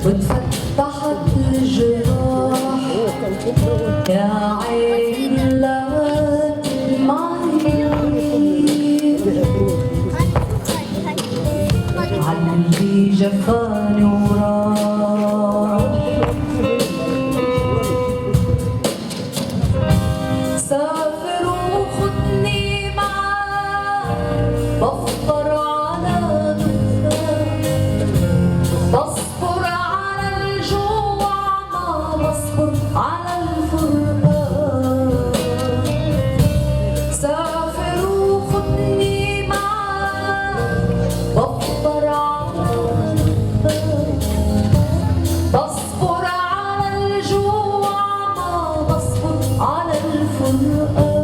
واتفتحت الجراح يا عين لا تدمعي عاللي جفاني وراح سافر وخدني معاك بفطر على دخان بصبر على الجوع ما بصبر على الفرقان سافر وخدني معاك بفطر على دخان بصبر على الجوع ما بصبر على الفرقان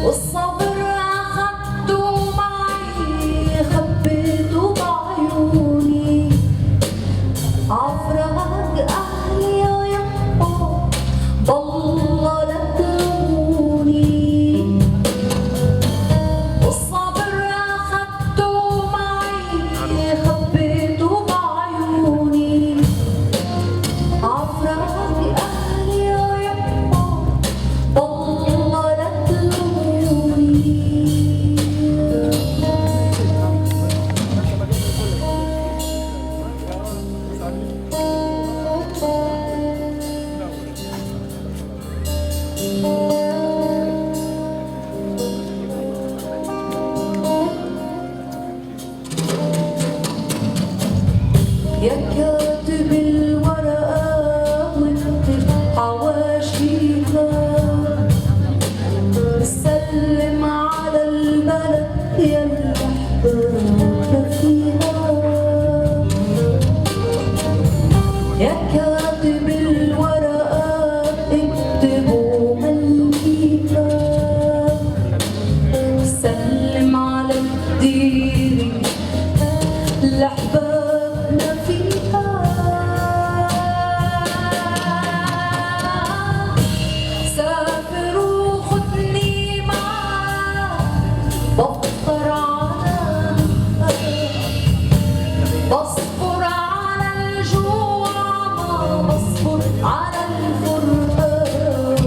والصبر أخدته معي خبيته بعيوني عفراق أهلي يا يما بالله لا تلوموني والصبر أخدته معي خبيته بعيوني عفراق أهلي يا يما بالله لا تلوموني يا كاتب الورقة واكتب حواشيها سلم على البلد يلي حضرنا فيها يا كاتب الورقة اكتبوا ملكيها سلم على الدير لأحبابنا فيها سافر وخدني معاك بفطر على بصبر على الجوع ما بصبر على الفرقان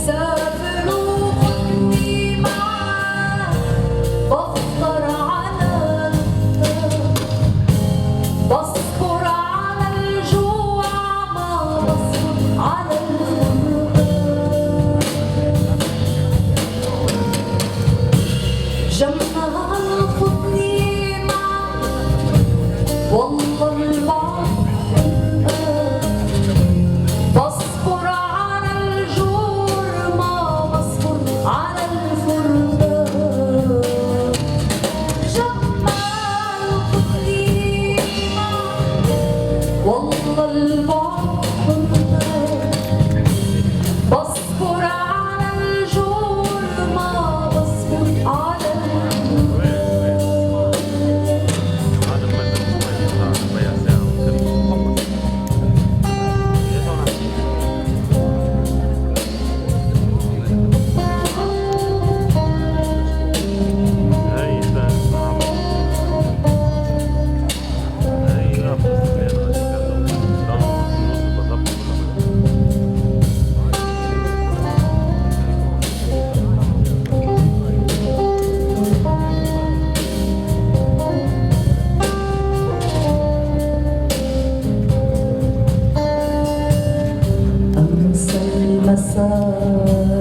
سافر وخدني معاك بفطر على بصبر على الجوع ما بصبر على الفرقان جمال خدني معاك والله البحر بصبر على الجور ما بصبر على الفرقان جمال خدني معاك والله البحر بصبر على الجور ما بصبر على أمس المساء